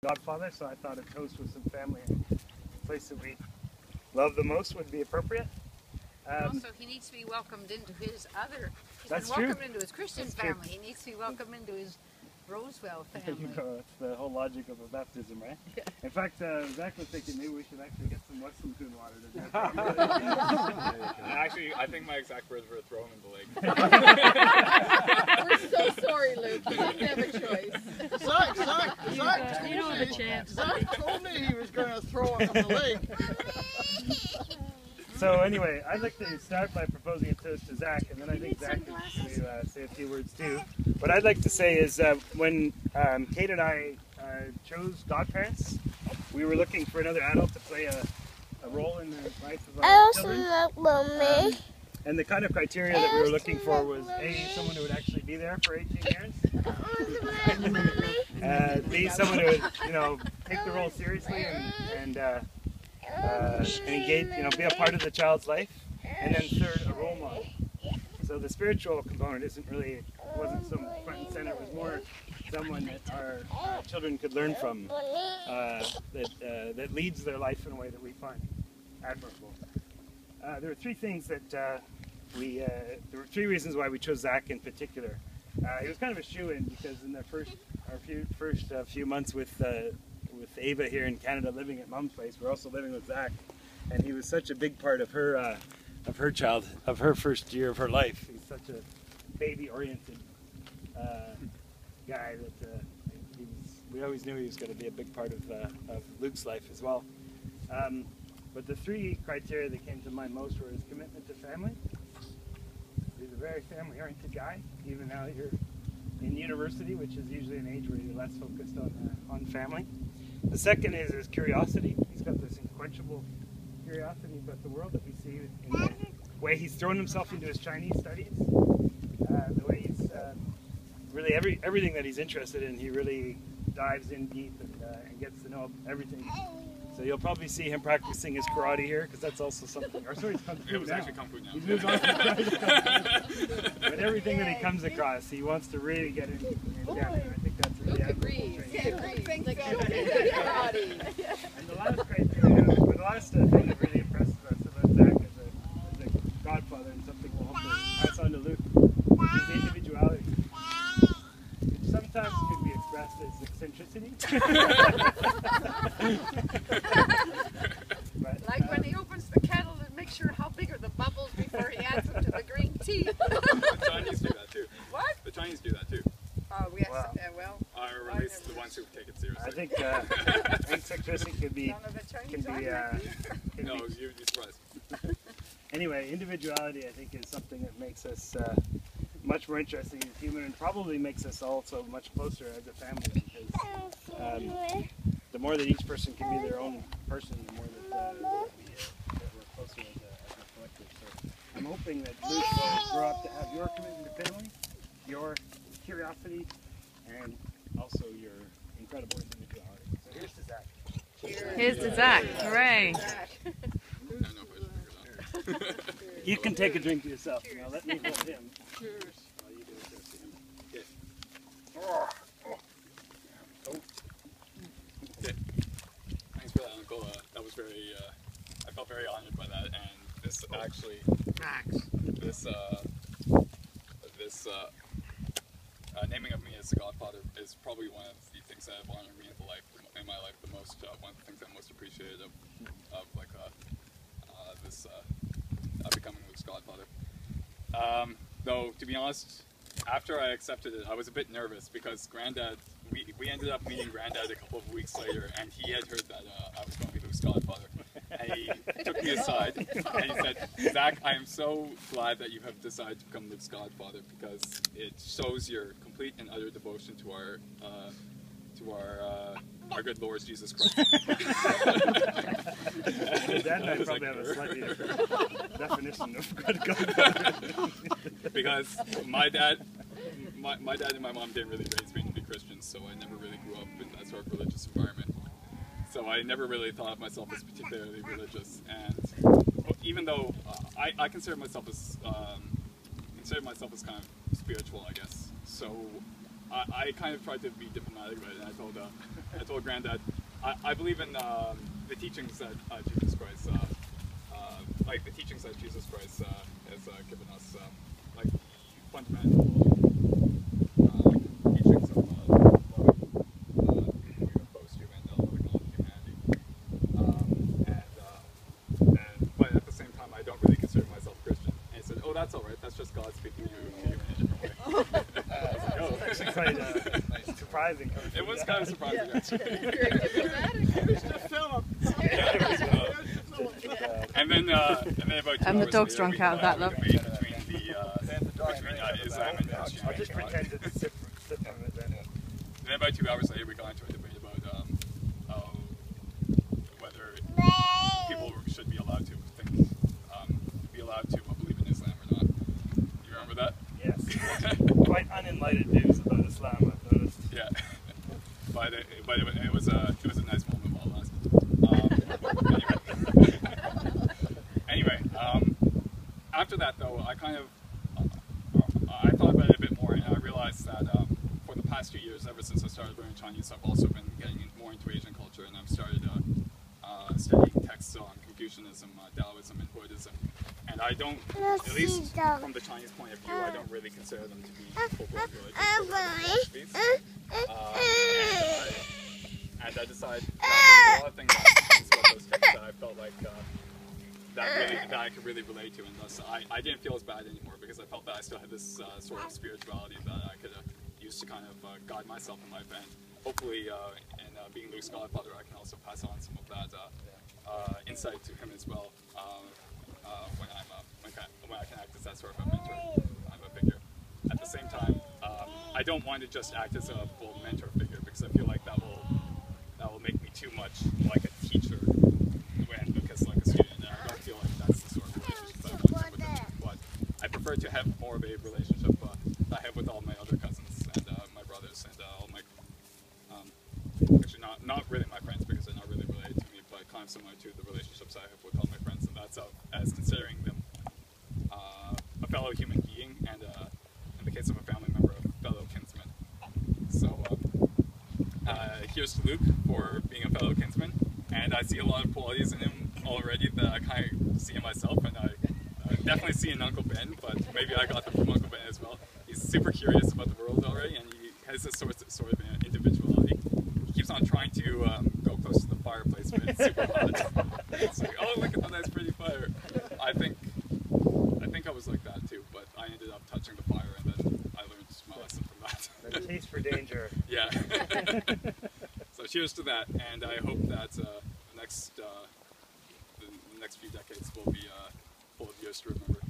godfather, so I thought a toast with some family and a place that we love the most would be appropriate. Also, he needs to be welcomed into his other. He's That's been true. welcomed into his Christian That's family. true. He needs to be welcomed into his Rosewell There family. you go. That's the whole logic of a baptism, right? Yeah. In fact, Zach was thinking maybe we should actually get some Weslemkoon water to drink. Actually, I think my exact words were throw him in the lake. We're so sorry, Luke. You didn't have a choice. Zach You don't have a chance. Zach told me he was going to throw it in the lake. So anyway, I'd like to start by proposing a toast to Zach, and then I think Zach is going to say a few words too. What I'd like to say is when Kate and I chose godparents, we were looking for another adult to play a role in the life of our children. And the kind of criteria that we were looking for was A, someone who would actually be there for 18 years. B, someone who would, take the role seriously and engage, be a part of the child's life. And then third, a role model. So the spiritual component wasn't some front and center. It was more someone that our children could learn from, that leads their life in a way that we find admirable. There were three things that there were three reasons why we chose Zach in particular. He was kind of a shoo-in because in our first few months with Ava here in Canada, living at Mom's place, we're also living with Zach, and he was such a big part of her first year of her life. He's such a baby-oriented guy that we always knew he was going to be a big part of Luke's life as well. But the three criteria that came to mind most were his commitment to family. He's a very family-oriented guy, even now that you're in university, which is usually an age where you're less focused on family. The second is his curiosity. He's got this unquenchable curiosity about the world that we see in the way he's thrown himself into his Chinese studies, the way he's really everything that he's interested in, he really dives in deep and gets to know everything. So you'll probably see him practicing his karate here, because that's also something. Or sorry, it's kung fu. It was actually kung fu now. He's moved on to kung fu. But everything that he comes across, he wants to really get in depth. And I think that's really admirable training. And the last criteria, or the last thing that really impresses us about Zach as a godfather, and something we'll hopefully pass on to Luke, is his individuality. Which sometimes can be expressed as eccentricity. Like when he opens the kettle to make sure how big are the bubbles before he adds them to the green tea. The Chinese do that too. What? The Chinese do that too. Oh, yes. Wow. Well. Or at least the ones who take it seriously. I think eccentricity could be. None of the Chinese No, you'd be surprised. Anyway, individuality, I think, is something that makes us much more interesting as human, and probably makes us also much closer as a family, because the more that each person can be their own person, the more that we're closer as a collective. So I'm hoping that Luke will grow up to have your commitment to family, your curiosity, and also your incredible individuality. So here's to Zach. Here's to Zach. Hooray. I don't know if I should figure that out. You can take a drink yourself. Now let me hold him. Cheers. While you do a toast to him. Okay. Oh. Okay. Thanks for that, Uncle. That was very, I felt very honored by that, and this actually, this naming of me as the godfather is probably one of the things that have honored me in my life the most. One of the things I'm most appreciative of this becoming Luke's godfather. Though, to be honest, after I accepted it, I was a bit nervous because Granddad, we ended up meeting Granddad a couple of weeks later, and he had heard that I was going to be Luke's godfather. And he took me aside and he said, "Zach, I am so glad that you have decided to become Luke's godfather, because it shows your complete and utter devotion to our good Lord Jesus Christ." Dad and I probably have a slightly different definition of godfather. Because my dad and my mom didn't really raise me to be Christians, so I never really grew up in that sort of religious environment. So I never really thought of myself as particularly religious, and even though I consider myself as kind of spiritual, I guess. So I kind of tried to be diplomatic about it, and I told I told Granddad, I believe in the teachings that Jesus Christ, like the teachings that Jesus Christ has given us, like fundamental teachings of loving your opposed to and loving all of humanity. But at the same time, I don't really consider myself Christian. And he said, "Oh, that's all right. That's just God speaking to you in a different way." I was like, "Oh." Actually quite surprising. It was kind of surprising, actually. Very diplomatic. Mr. Philip. And then about 2 And the hours dog's later, drunk we out of had that, look. a debate between Islam and Christianity. I'll just pretend to sip from it then. And then about 2 hours later, we got into a debate about whether people should be allowed to believe in Islam or not. You remember that? Yes. Quite unenlightened views about Islam, I've noticed. Yeah. But it was a nice moment while it lasted. Anyway, after that though, I thought about it a bit more, and I realized that for the past 2 years, ever since I started learning Chinese, I've also been getting more into Asian culture, and I've started studying texts on Confucianism, Taoism, and Buddhism. And I don't, at least from the Chinese point of view, I don't really consider them to be full-blown religions. And I decided that there were a lot of things about those texts that I felt like that I could really relate to, and thus I didn't feel as bad anymore, because I felt that I still had this sort of spirituality that I could use to kind of guide myself in life, and hopefully in being Luke's godfather, I can also pass on some of that insight to him as well when I can act as that sort of a mentor, a figure. At the same time, I don't want to just act as a full mentor figure, because I feel like that will make me too much like a teacher when Luke is like a student, and I don't feel like that's the sort of relationship I want with him. But I prefer to have more of a relationship that I have with all my other cousins and my brothers and all my actually not really my friends, because they're not really related to me, but kind of similar to the relationships I have with all my friends, and that's as considering them a fellow human being, and in the case of a family member, a fellow kinsman. So here's to Luke for being a fellow kinsman, and I see a lot of qualities in him already that I kind of see in myself, and I definitely see in Uncle Ben, but maybe I got them from Uncle Ben as well. He's super curious about the world already, and he has this sort of individuality. He keeps on trying to go close to the fireplace, but it's super hot. It's like, oh, look at the nice pretty fire. I think I was like that too, but I ended up touching the fire, and then I learned my lesson from that. The taste for danger. Yeah. So cheers to that, and I hope that the next few decades will be full of years to remember.